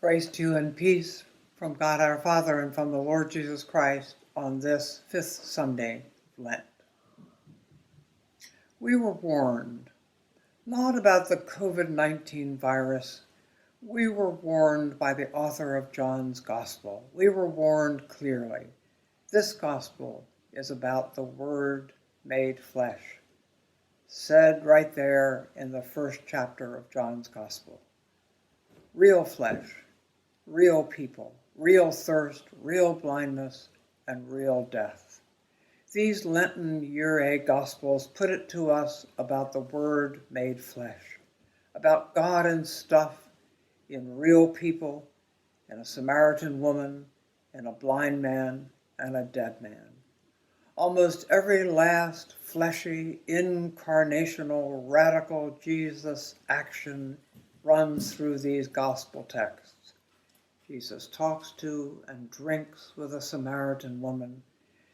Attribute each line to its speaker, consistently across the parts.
Speaker 1: Grace to you and peace from God our Father and from the Lord Jesus Christ on this fifth Sunday of Lent. We were warned, not about the COVID-19 virus. We were warned by the author of John's Gospel. We were warned clearly. This Gospel is about the Word made flesh, said right there in the first chapter of John's Gospel. Real flesh, real people, real thirst, real blindness, and real death. These Lenten Year A Gospels put it to us about the Word made flesh, about God and stuff in real people, in a Samaritan woman, in a blind man, and a dead man. Almost every last fleshy, incarnational, radical Jesus action runs through these gospel texts. Jesus talks to and drinks with a Samaritan woman.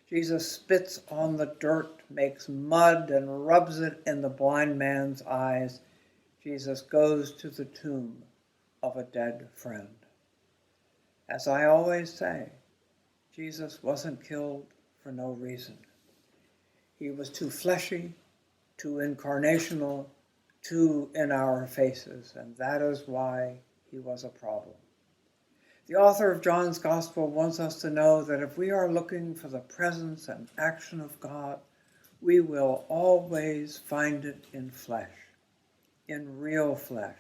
Speaker 1: Jesus spits on the dirt, makes mud, and rubs it in the blind man's eyes. Jesus goes to the tomb of a dead friend. As I always say, Jesus wasn't killed for no reason. He was too fleshy, too incarnational, too in our faces, and that is why he was a problem. The author of John's Gospel wants us to know that if we are looking for the presence and action of God, we will always find it in flesh, in real flesh.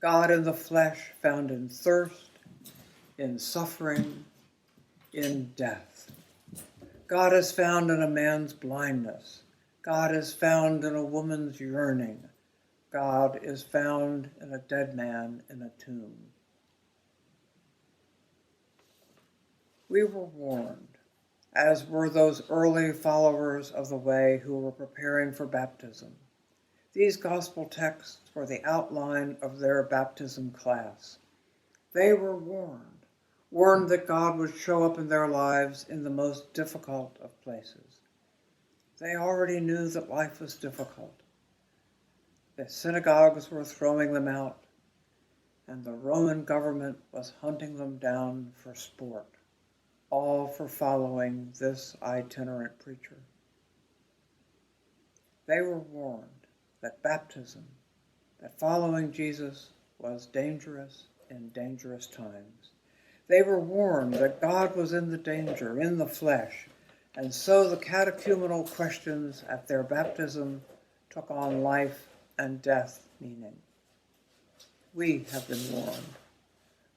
Speaker 1: God in the flesh found in thirst, in suffering, in death. God is found in a man's blindness. God is found in a woman's yearning. God is found in a dead man in a tomb. We were warned, as were those early followers of the way who were preparing for baptism. These gospel texts were the outline of their baptism class. They were warned that God would show up in their lives in the most difficult of places. They already knew that life was difficult. The synagogues were throwing them out, and the Roman government was hunting them down for sport, all for following this itinerant preacher. They were warned that baptism, that following Jesus was dangerous in dangerous times. They were warned that God was in the danger, in the flesh, and so the catechumenal questions at their baptism took on life and death meaning. We have been warned.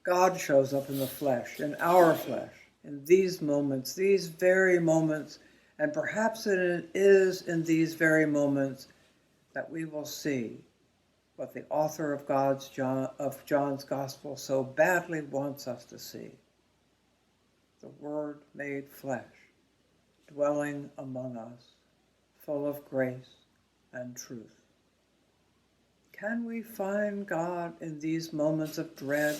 Speaker 1: God shows up in the flesh, in our flesh, in these moments, these very moments, and perhaps it is in these very moments that we will see what the author of John's Gospel so badly wants us to see. The Word made flesh, dwelling among us, full of grace and truth. Can we find God in these moments of dread,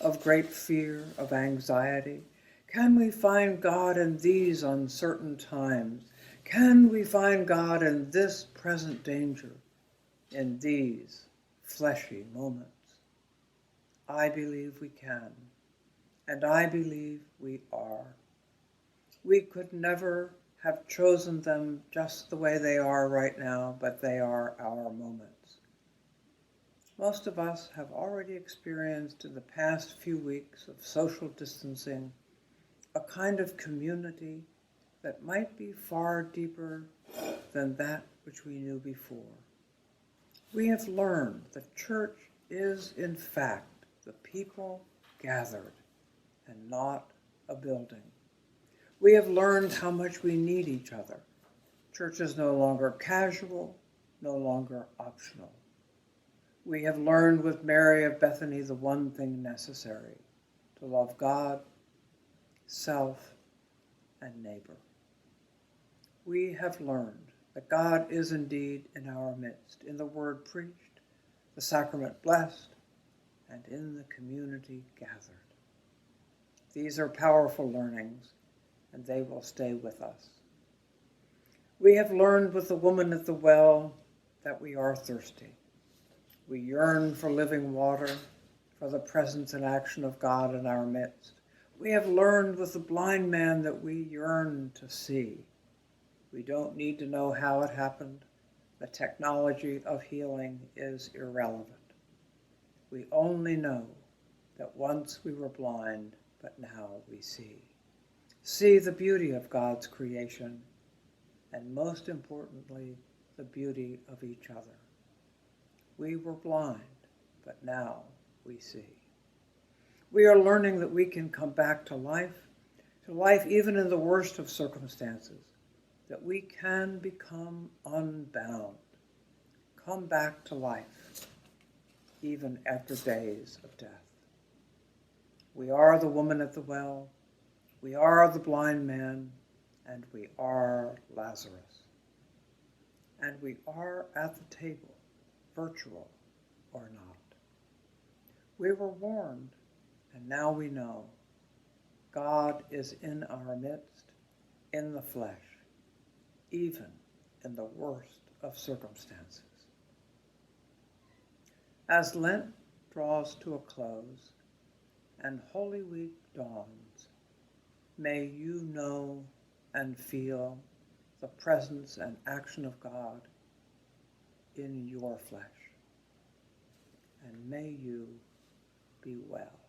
Speaker 1: of great fear, of anxiety? Can we find God in these uncertain times? Can we find God in this present danger, in these fleshy moments? I believe we can, and I believe we are. We could never have chosen them just the way they are right now, but they are our moments. Most of us have already experienced in the past few weeks of social distancing a kind of community that might be far deeper than that which we knew before. We have learned that church is, in fact, the people gathered and not a building. We have learned how much we need each other. Church is no longer casual, no longer optional. We have learned with Mary of Bethany the one thing necessary: to love God, self, and neighbor. We have learned that God is indeed in our midst, in the word preached, the sacrament blessed, and in the community gathered. These are powerful learnings, and they will stay with us. We have learned with the woman at the well that we are thirsty. We yearn for living water, for the presence and action of God in our midst. We have learned with the blind man that we yearn to see. We don't need to know how it happened. The technology of healing is irrelevant. We only know that once we were blind, but now we see. See the beauty of God's creation, and most importantly, the beauty of each other. We were blind, but now we see. We are learning that we can come back to life even in the worst of circumstances, that we can become unbound, come back to life, even after days of death. We are the woman at the well, we are the blind man, and we are Lazarus. And we are at the table, virtual or not. We were warned, and now we know. God is in our midst, in the flesh, even in the worst of circumstances. As Lent draws to a close and Holy Week dawns, may you know and feel the presence and action of God in your flesh. And may you be well.